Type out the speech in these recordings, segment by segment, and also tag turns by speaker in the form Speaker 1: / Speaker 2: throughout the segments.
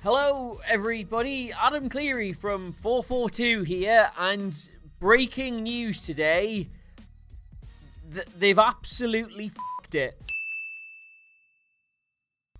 Speaker 1: Hello, everybody. Adam Cleary from 442 here, and breaking news today. They've absolutely f***ed it.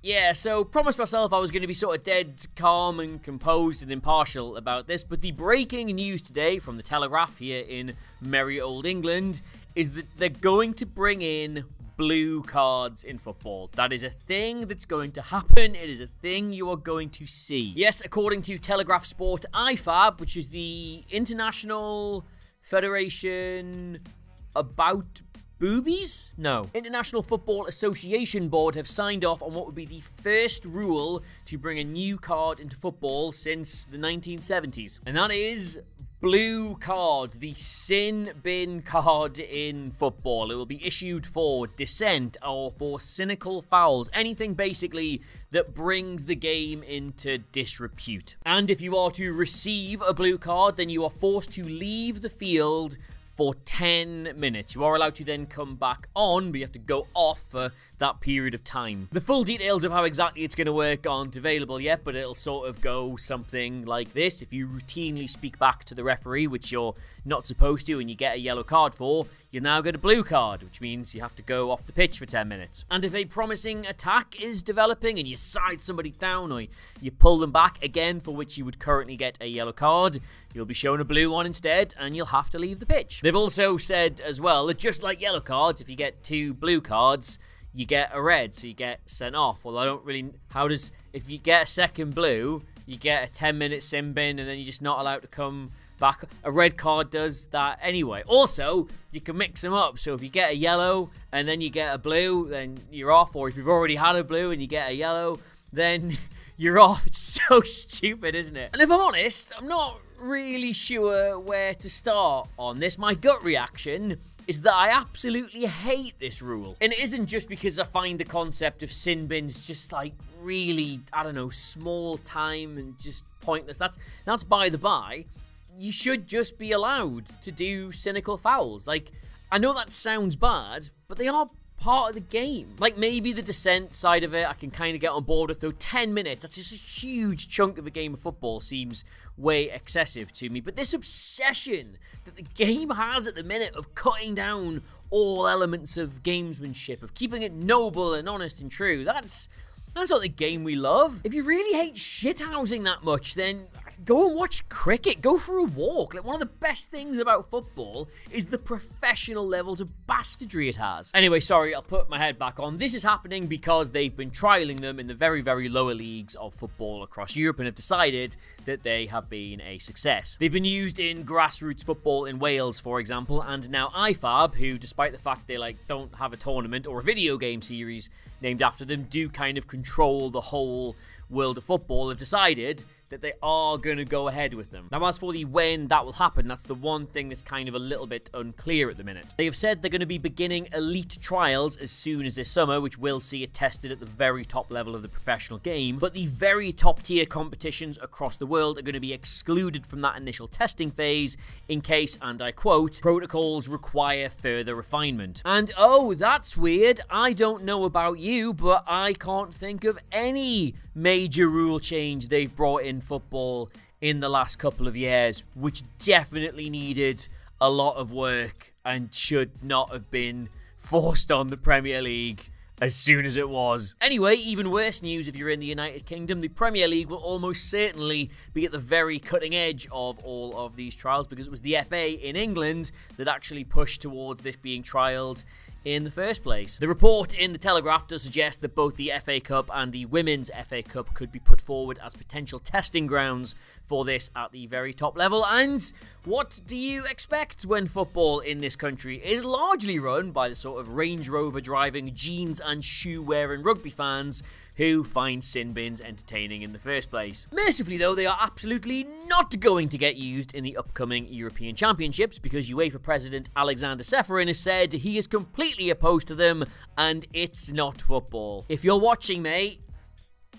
Speaker 1: Yeah, so promised myself I was going to be sort of dead, calm and composed and impartial about this, but the breaking news today from the Telegraph here in merry old England is that they're going to bring in blue cards in football. That is a thing that's going to happen. It is a thing you are going to see. Yes, according to Telegraph Sport IFAB, which is the International Federation About Boobies? No. International Football Association Board have signed off on what would be the first rule to bring a new card into football since the 1970s. And that is blue card, the sin bin card in football. It will be issued for dissent or for cynical fouls, anything basically that brings the game into disrepute. And if you are to receive a blue card, then you are forced to leave the field for 10 minutes. You are allowed to then come back on, but you have to go off for that period of time. The full details of how exactly it's going to work aren't available yet, but it'll sort of go something like this. If you routinely speak back to the referee, which you're not supposed to, and you get a yellow card for, you now get a blue card, which means you have to go off the pitch for 10 minutes. And if a promising attack is developing and you side somebody down or you pull them back again, for which you would currently get a yellow card, you'll be shown a blue one instead, and you'll have to leave the pitch. They've also said as well that just like yellow cards, if you get 2 blue cards, you get a red, so you get sent off. Well, I don't really... If you get a second blue, you get a 10-minute sin bin, and then you're just not allowed to come back. A red card does that anyway. Also, you can mix them up. So if you get a yellow, and then you get a blue, then you're off. Or if you've already had a blue, and you get a yellow, then you're off. It's so stupid, isn't it? And if I'm honest, I'm not really sure where to start on this. My gut reaction is that I absolutely hate this rule. And it isn't just because I find the concept of sin bins just like really, I don't know, small time and just pointless. That's by the by. You should just be allowed to do cynical fouls. Like, I know that sounds bad, but they are part of the game. Like, maybe the dissent side of it I can kind of get on board with, though 10 minutes, that's just a huge chunk of a game of football, seems way excessive to me. But this obsession that the game has at the minute of cutting down all elements of gamesmanship, of keeping it noble and honest and true, that's not the game we love. If you really hate shithousing that much, then go and watch cricket. Go for a walk. Like, one of the best things about football is the professional levels of bastardry it has. Anyway, sorry, I'll put my head back on. This is happening because they've been trialling them in the very, very lower leagues of football across Europe and have decided that they have been a success. They've been used in grassroots football in Wales, for example, and now IFAB, who, despite the fact they don't have a tournament or a video game series named after them, do kind of control the whole world of football, have decided that they are going to go ahead with them. Now, as for the when that will happen, that's the one thing that's kind of a little bit unclear at the minute. They have said they're going to be beginning elite trials as soon as this summer, which will see it tested at the very top level of the professional game, but the very top tier competitions across the world are going to be excluded from that initial testing phase in case, and I quote, protocols require further refinement. And oh, that's weird. I don't know about you, but I can't think of any major rule change they've brought in football in the last couple of years, which definitely needed a lot of work and should not have been forced on the Premier League as soon as it was. Anyway, even worse news if you're in the United Kingdom. The Premier League will almost certainly be at the very cutting edge of all of these trials, because it was the FA in England that actually pushed towards this being trialled in the first place. The report in the Telegraph does suggest that both the FA Cup and the Women's FA Cup could be put forward as potential testing grounds for this at the very top level. And what do you expect when football in this country is largely run by the sort of Range Rover driving, jeans and shoe wearing rugby fans who find sin bins entertaining in the first place? Mercifully, though, they are absolutely not going to get used in the upcoming European Championships, because UEFA President Alexander Ceferin has said he is completely opposed to them, and it's not football. If you're watching, mate,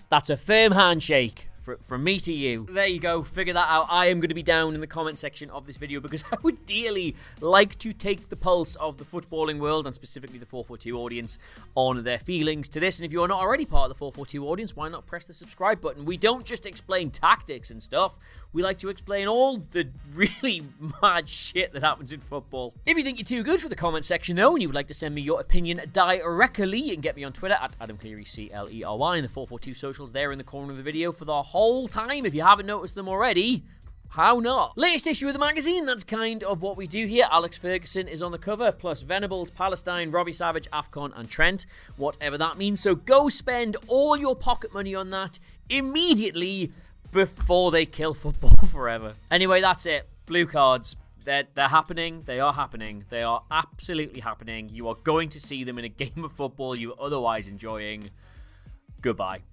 Speaker 1: that's a firm handshake from me to you. There you go, figure that out. I am going to be down in the comment section of this video because I would dearly like to take the pulse of the footballing world, and specifically the 442 audience, on their feelings to this. And if you are not already part of the 442 audience, why not press the subscribe button? We don't just explain tactics and stuff. We like to explain all the really mad shit that happens in football. If you think you're too good for the comment section, though, and you would like to send me your opinion directly, you can get me on Twitter at Adam Cleary, CLERY, and the 442 socials there in the corner of the video for the whole time. If you haven't noticed them already, how not? Latest issue of the magazine, that's kind of what we do here. Alex Ferguson is on the cover, plus Venables, Palestine, Robbie Savage, Afcon, and Trent, whatever that means. So go spend all your pocket money on that immediately before they kill football forever. Anyway, that's it. Blue cards. They're happening. They are happening. They are absolutely happening. You are going to see them in a game of football you're otherwise enjoying. Goodbye.